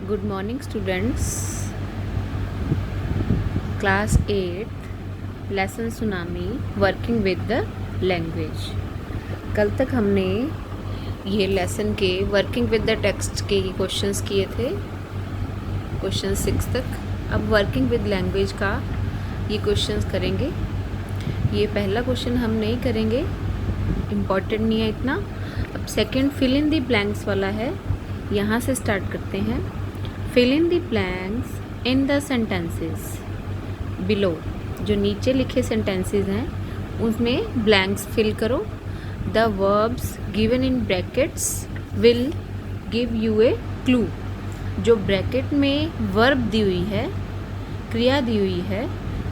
Good morning students. Class 8 lesson tsunami working with the language. कल तक हमने ये लेसन के वर्किंग विद द टेक्स्ट के क्वेश्चंस किए थे, क्वेश्चन 6 तक। अब वर्किंग विद लैंग्वेज का ये क्वेश्चंस करेंगे। ये पहला क्वेश्चन हम नहीं करेंगे, इम्पॉर्टेंट नहीं है इतना। अब second fill in the blanks वाला है, यहाँ से स्टार्ट करते हैं। Fill in the blanks in the sentences below. जो नीचे लिखे सेंटेंसेस हैं उसमें ब्लैंक्स फिल करो। The verbs given in brackets will give you a clue. जो ब्रैकेट में वर्ब दी हुई है, क्रिया दी हुई है,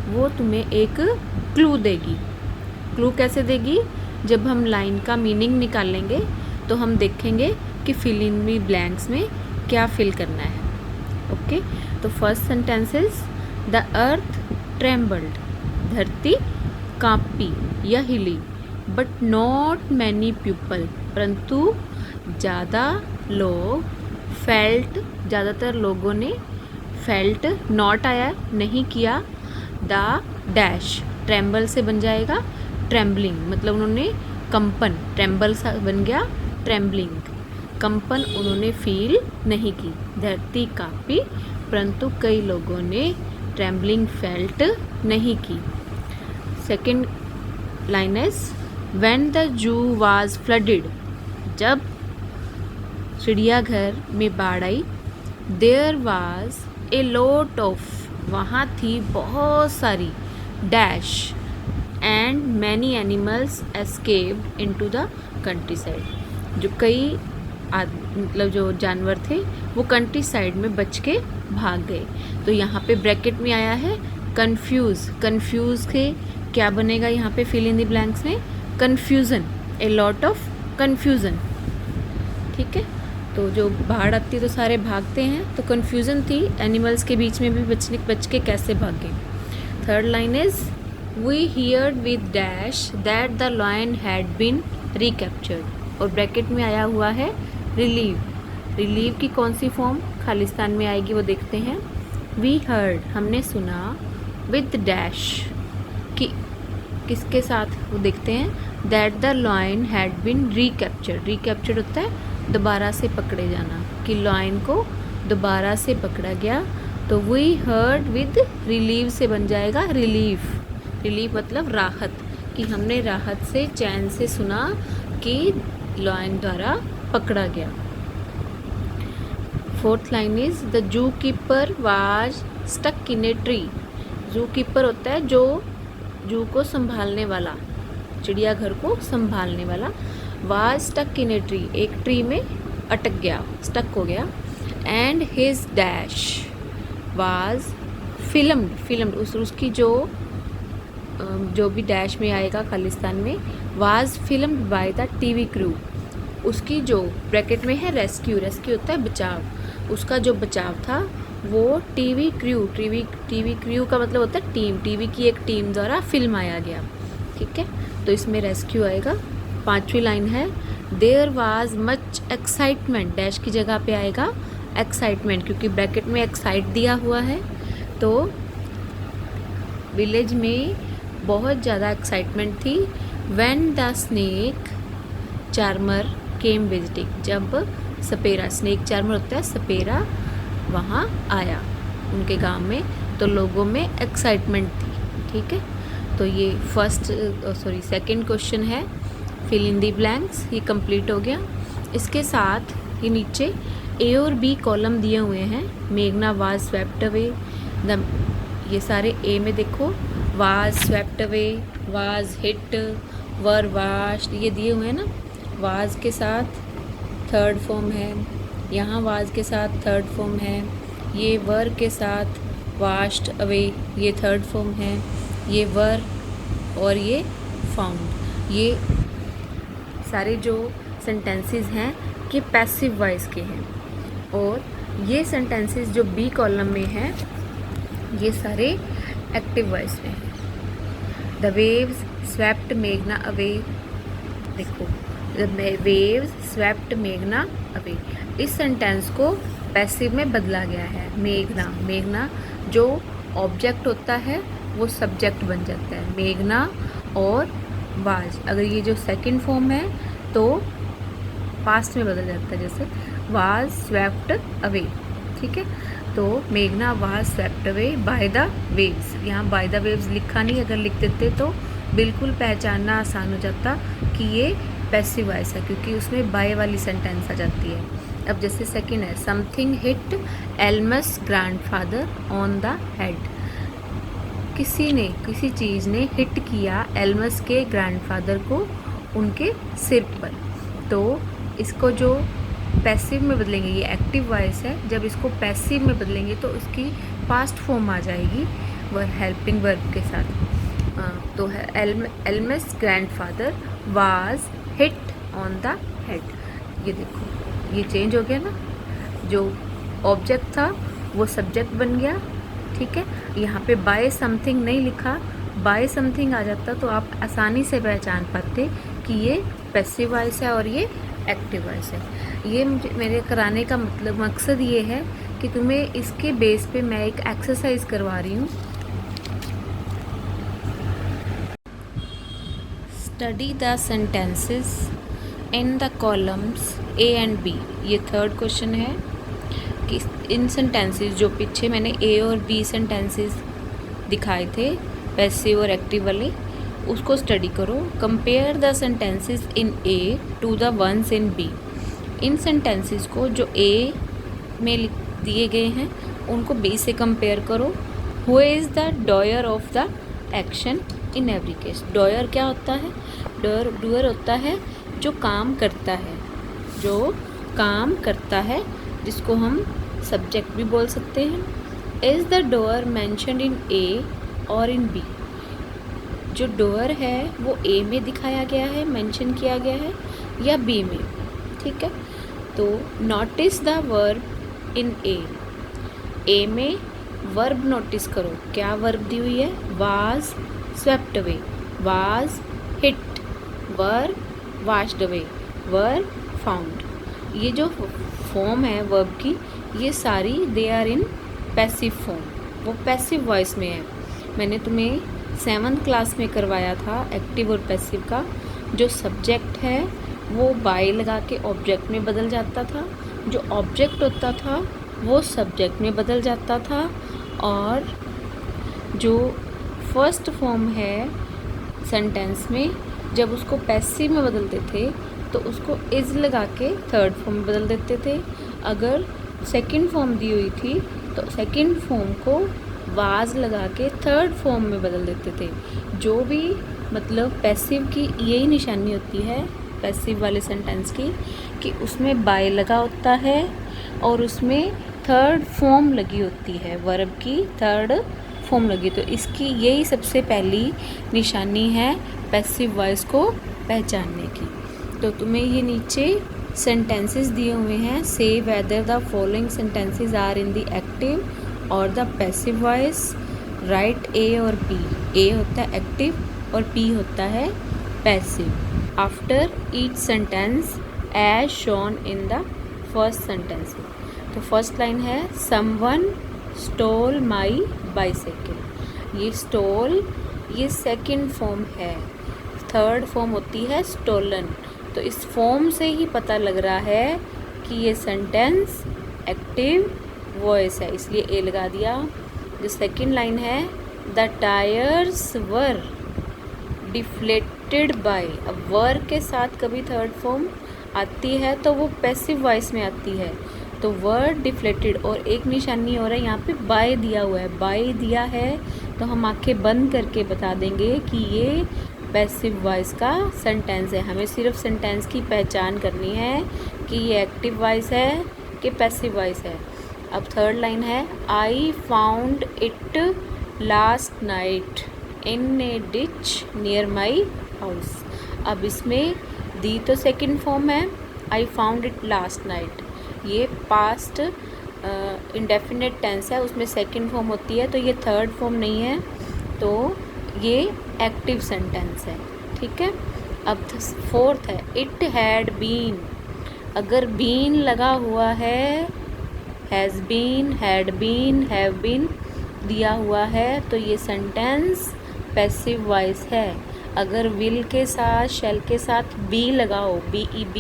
वो तुम्हें एक क्लू देगी। क्लू कैसे देगी? जब हम लाइन का मीनिंग निकालेंगे तो हम देखेंगे कि फिल इन द ब्लैंक्स में क्या फिल करना है। ओके, तो first sentences, the earth trembled, धरती कांपी या हिली, बट नॉट मैनी पीपल, परंतु ज़्यादा लोग, फेल्ट, ज़्यादातर लोगों ने, फेल्ट नॉट आया, नहीं किया, द डैश, ट्रेम्बल से बन जाएगा ट्रेम्बलिंग, मतलब उन्होंने कंपन, ट्रेम्बल सा बन गया ट्रेम्बलिंग, कंपन उन्होंने फील नहीं की। धरती कांपी परंतु कई लोगों ने ट्रेम्बलिंग फेल्ट नहीं की। Second line is when the zoo was flooded, जब चिड़ियाघर में बाढ़ आई, there was a lot of, वहाँ थी बहुत सारी, dash and many animals escaped into the countryside, जो कई मतलब जो जानवर थे वो कंट्री साइड में बच के भाग गए। तो यहाँ पे ब्रैकेट में आया है कंफ्यूज। कंफ्यूज के क्या बनेगा यहाँ पे फिल इन द ब्लैंक्स में? Confusion, A lot of confusion. ठीक है, तो जो बाढ़ आती है तो सारे भागते हैं, तो कंफ्यूजन थी, एनिमल्स के बीच में भी बच के कैसे भागे। Third line is we heard with dash that the lion had been recaptured, और ब्रैकेट में आया हुआ है रिलीव। रिलीव की कौन सी फॉर्म खालिस्तान में आएगी वो देखते हैं। वी हर्ड, हमने सुना, विद डैश कि किसके साथ वो देखते हैं, that the lion had been recaptured. Recaptured होता है दोबारा से पकड़े जाना, कि लायन को दोबारा से पकड़ा गया। तो वी हर्ड विद रिलीव से बन जाएगा रिलीफ। रिलीफ मतलब राहत, कि हमने राहत से, चैन से सुना कि लायन द्वारा पकड़ा गया। Fourth line is the zoo keeper was stuck in a tree. Zoo keeper होता है जो जू को संभालने वाला, चिड़ियाघर को संभालने वाला। Was stuck in a tree, एक ट्री में अटक गया, स्टक हो गया। And his dash was filmed, filmed उसकी जो भी डैश में आएगा खालिस्तान में, was filmed by the TV crew. उसकी जो ब्रैकेट में है रेस्क्यू, रेस्क्यू होता है बचाव, उसका जो बचाव था वो टीवी क्रू का मतलब होता है टीम, टीवी की एक टीम द्वारा फिल्माया गया। ठीक है, तो इसमें रेस्क्यू आएगा। पांचवी लाइन है there was much excitement, dash की जगह पे आएगा एक्साइटमेंट, क्योंकि ब्रैकेट में एक्साइट दिया हुआ है। तो विलेज में बहुत ज़्यादा एक्साइटमेंट थी। When the snake charmer came visiting, जब सपेरा, स्नेक चार्मर होता है सपेरा, वहाँ आया उनके गांव में, तो लोगों में एक्साइटमेंट थी। ठीक है, तो ये सेकंड क्वेश्चन है फिल इन दी ब्लैंक्स, ये कंप्लीट हो गया। इसके साथ ये नीचे ए और बी कॉलम दिए हुए हैं। मेघना वाज स्वेप्ट अवे, ये सारे ए में देखो, was swept away, was hit, were washed, ये दिए हुए हैं ना। वाज के साथ थर्ड फॉर्म है, यहाँ वाज के साथ थर्ड फॉर्म है, ये वर के साथ वाश्ड अवे, ये थर्ड फॉर्म है, ये वर और ये फाउंड। ये सारे जो सेंटेंसेस हैं ये पैसिव वॉइस के हैं, और ये सेंटेंसेस जो बी कॉलम में हैं ये सारे एक्टिव वॉइस में हैं। द वेव्स स्वेप्ट मेघना अवे, देखो द वेव्स स्वेप्ट मेघना अवे, इस सेंटेंस को पैसिव में बदला गया है। मेघना, मेघना जो ऑब्जेक्ट होता है वो सब्जेक्ट बन जाता है। मेघना और वाज, अगर ये जो सेकंड फॉर्म है तो पास्ट में बदल जाता है, जैसे वाज स्वेप्ट अवे। ठीक है, तो मेघना was swept away by the waves. यहाँ बाय द वेव्स लिखा नहीं, अगर लिख देते तो बिल्कुल पहचानना आसान हो जाता कि ये पैसिव वॉइस है, क्योंकि उसमें बाय वाली सेंटेंस आ जाती है। अब जैसे सेकंड है, something hit Elms grandfather on the head. किसी ने, किसी चीज़ ने हिट किया एल्मस के ग्रैंडफादर को उनके सिर पर। तो इसको जो पैसिव में बदलेंगे, ये एक्टिव वॉइस है, जब इसको पैसिव में बदलेंगे तो उसकी पास्ट फॉर्म आ जाएगी हेल्पिंग वर्ब के साथ। तो है Elms grandfather was hit on the head. ये देखो ये चेंज हो गया ना, जो ऑब्जेक्ट था वो सब्जेक्ट बन गया। ठीक है, यहाँ पे बाय समथिंग नहीं लिखा, बाय समथिंग आ जाता तो आप आसानी से पहचान पाते कि ये पैसिव वॉइस है और ये एक्टिव वॉइस है। ये मुझे मेरे कराने का मतलब मकसद ये है कि तुम्हें इसके बेस पे मैं एक एक्सरसाइज करवा रही हूँ। Study the sentences in the columns A and B. ये थर्ड क्वेश्चन है कि इन सेंटेंसेस जो पीछे मैंने ए और बी सेंटेंसेस दिखाए थे पैसिव और एक्टिव वाले, उसको स्टडी करो। Compare the sentences in A to the ones in B. इन सेंटेंसेस को जो ए में दिए गए हैं उनको बी से कंपेयर करो। Who is the doer of the action in every case. Doer क्या होता है? डूअर होता है जो काम करता है, जो काम करता है, जिसको हम सब्जेक्ट भी बोल सकते हैं। Is the doer mentioned in A और इन बी। जो डोअर है वो ए में दिखाया गया है, मेंशन किया गया है, या बी में। ठीक है, तो notice the verb in A में वर्ब नोटिस करो। क्या वर्ब दी हुई है? Was swept away, was hit, were washed away, were found. ये जो फॉर्म है वर्ब की, ये सारी they are in passive form, वो पैसिव वॉइस में है। मैंने तुम्हें 7th क्लास में करवाया था एक्टिव और पैसिव का। जो सब्जेक्ट है वो बाय लगा के ऑब्जेक्ट में बदल जाता था, जो ऑब्जेक्ट होता था वो सब्जेक्ट में बदल जाता था, और जो फर्स्ट फॉर्म है सेंटेंस में जब उसको पैसिव में बदलते थे तो उसको इज़ लगा के थर्ड फॉर्म में बदल देते थे। अगर सेकंड फॉर्म दी हुई थी तो सेकंड फॉर्म को वाज लगा के थर्ड फॉर्म में बदल देते थे। जो भी मतलब पैसिव की यही निशानी होती है, पैसिव वाले सेंटेंस की, कि उसमें बाय लगा होता है और उसमें थर्ड फॉर्म लगी होती है, वर्ब की थर्ड फॉर्म लगी। तो इसकी यही सबसे पहली निशानी है पैसिव वॉइस को पहचानने की। तो तुम्हें ये नीचे सेंटेंसेस दिए हुए हैं। Say whether the following sentences are in the active और the passive voice. Write A और बी। ए होता है एक्टिव और बी होता है passive. After each sentence as shown in the first sentence. तो फर्स्ट लाइन है समवन स्टोल माई बाइसाइकिल। ये स्टोल ये सेकंड फॉर्म है, थर्ड फॉर्म होती है स्टोलन। तो इस फॉर्म से ही पता लग रहा है कि ये सेंटेंस एक्टिव वॉइस है, इसलिए ए लगा दिया। जो सेकंड लाइन है the tyres were deflated by. अब वर के साथ कभी थर्ड फॉर्म आती है तो वो पैसिव वॉइस में आती है। तो वर्ड डिफ्लेटेड और एक निशानी हो रहा है यहाँ पे बाय दिया हुआ है, बाय दिया है तो हम आंखें बंद करके बता देंगे कि ये पैसिव वॉइस का सेंटेंस है। हमें सिर्फ सेंटेंस की पहचान करनी है कि ये एक्टिव वॉइस है कि पैसिव वॉइस है। अब थर्ड लाइन है I found it last night in A ditch near my house. अब इसमें दी तो सेकंड फॉर्म है I found it last night, ये पास्ट इंडेफिनिट टेंस है, उसमें सेकंड फॉर्म होती है, तो ये थर्ड फॉर्म नहीं है, तो ये एक्टिव सेंटेंस है। ठीक है, अब फोर्थ है इट हैड बीन अगर बीन लगा हुआ है, has been, had been, have been दिया हुआ है तो ये सेंटेंस पैसिव वॉइस है। अगर विल के साथ, शैल के साथ बी लगा हो, BEB,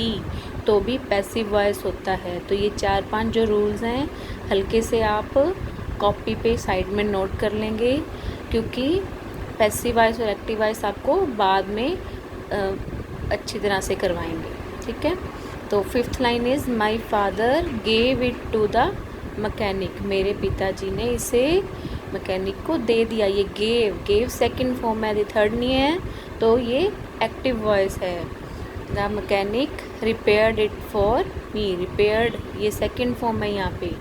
तो भी पैसिव वॉइस होता है। तो ये 4-5 जो रूल्स हैं हल्के से आप कॉपी पे साइड में नोट कर लेंगे, क्योंकि पैसिव वॉइस और एक्टिव वॉइस आपको बाद में अच्छी तरह से करवाएंगे। ठीक है, तो 5th line is my father gave it to the mechanic. मेरे पिताजी ने इसे मैकेनिक को दे दिया। ये गेव सेकंड फॉर्म है, थर्ड नहीं है, तो ये एक्टिव वॉइस है। The mechanic repaired it for me. Repaired ये सेकंड फॉर्म है यहाँ पे।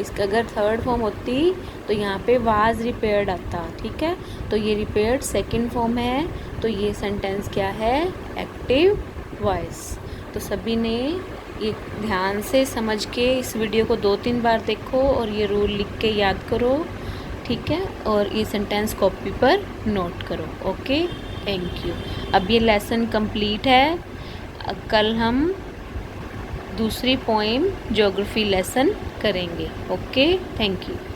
इसका अगर थर्ड फॉर्म होती तो यहाँ पे वाज रिपेयर्ड आता। ठीक है, तो ये रिपेयर्ड सेकंड फॉर्म है, तो ये सेंटेंस क्या है, एक्टिव वॉइस। तो सभी ने ये ध्यान से समझ के इस वीडियो को 2-3 बार देखो और ये रूल लिख के याद करो। ठीक है, और ये सेंटेंस कॉपी पर नोट करो। Okay, thank you. अब ये लेसन कंप्लीट है। कल हम दूसरी पोएम ज्योग्राफी लेसन करेंगे। Okay, thank you.